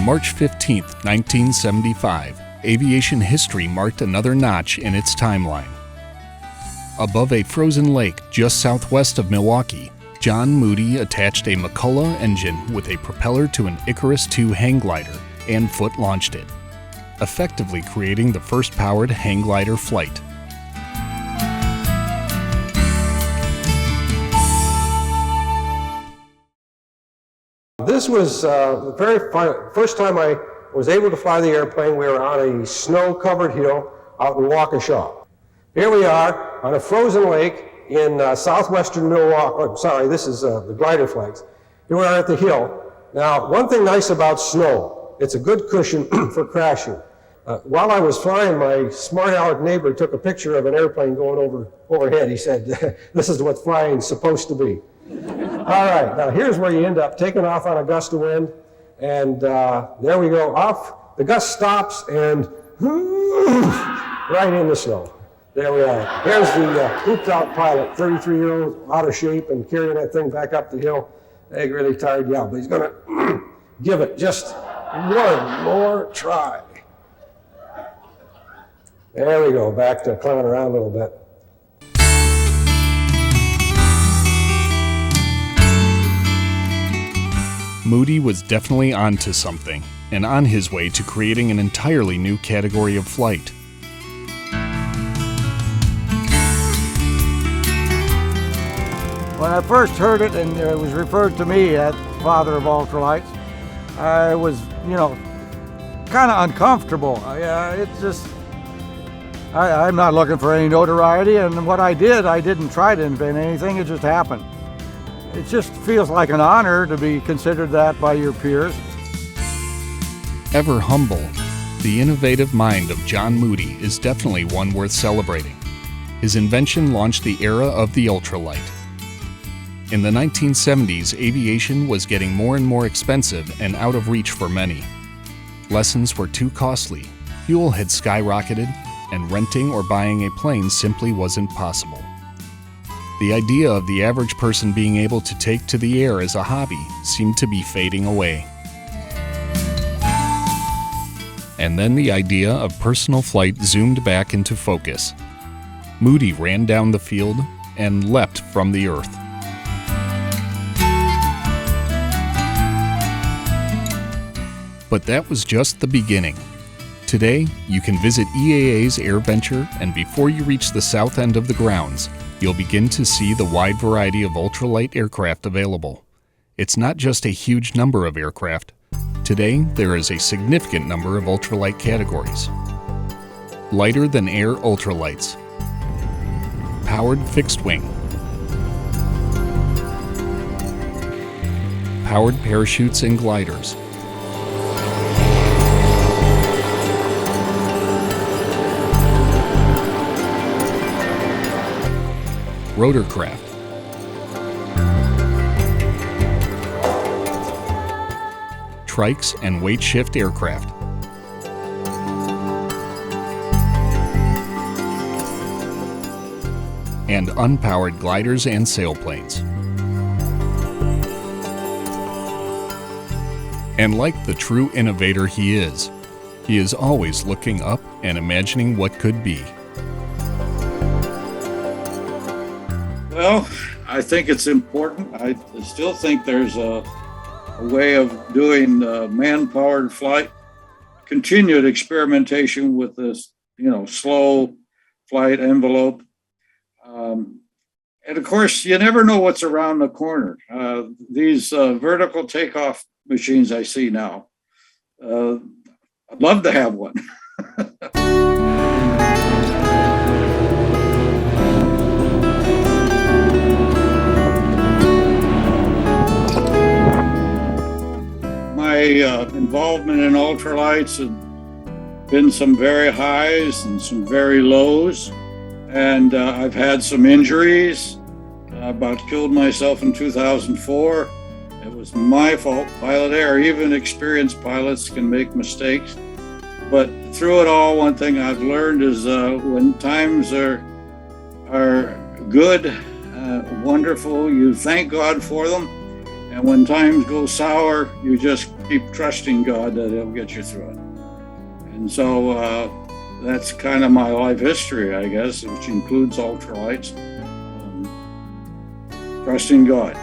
March 15, 1975, aviation history marked another notch in its timeline. Above a frozen lake just southwest of Milwaukee, John Moody attached a McCullough engine with a propeller to an Icarus II hang glider and foot-launched it, effectively creating the first powered hang glider flight. This was the very first time I was able to fly the airplane. We were on a snow-covered hill out in Waukesha. Here we are on a frozen lake in southwestern Milwaukee. Oh, sorry, this is the glider flags. Here we are at the hill. Now, one thing nice about snow, it's a good cushion for crashing. While I was flying, my smart-aleck neighbor took a picture of an airplane going overhead. He said, "This is what flying's supposed to be." All right, now here's where you end up taking off on a gust of wind, and there we go, off. The gust stops, and right in the snow. There we are. Here's the hooped-out pilot, 33-year-old, out of shape, and carrying that thing back up the hill. They really tired you out, but he's going to give it just one more try. There we go, back to climbing around a little bit. Moody was definitely onto something, and on his way to creating an entirely new category of flight. When I first heard it and it was referred to me as father of ultralights, I was, kind of uncomfortable. It's just, I'm not looking for any notoriety, and what I didn't try to invent anything, it just happened. It just feels like an honor to be considered that by your peers. Ever humble, the innovative mind of John Moody is definitely one worth celebrating. His invention launched the era of the ultralight. In the 1970s, aviation was getting more and more expensive and out of reach for many. Lessons were too costly, fuel had skyrocketed, and renting or buying a plane simply wasn't possible. The idea of the average person being able to take to the air as a hobby seemed to be fading away. And then the idea of personal flight zoomed back into focus. Moody ran down the field and leapt from the earth. But that was just the beginning. Today, you can visit EAA's AirVenture, and before you reach the south end of the grounds, you'll begin to see the wide variety of ultralight aircraft available. It's not just a huge number of aircraft. Today, there is a significant number of ultralight categories. Lighter than air ultralights. Powered fixed wing. Powered parachutes and gliders. Rotorcraft. Trikes and weight shift aircraft. And unpowered gliders and sailplanes. And like the true innovator he is always looking up and imagining what could be. Well, I think it's important. I still think there's a way of doing man-powered flight, continued experimentation with this, slow flight envelope. And of course, you never know what's around the corner. These vertical takeoff machines I see now, I'd love to have one. My involvement in ultralights have been some very highs and some very lows, and I've had some injuries. I about killed myself in 2004. It was my fault. Pilot error. Even experienced pilots can make mistakes. But through it all, one thing I've learned is when times are good, wonderful, you thank God for them. And when times go sour, you just keep trusting God that He'll get you through it. And so that's kind of my life history, I guess, which includes ultralights. Trusting God.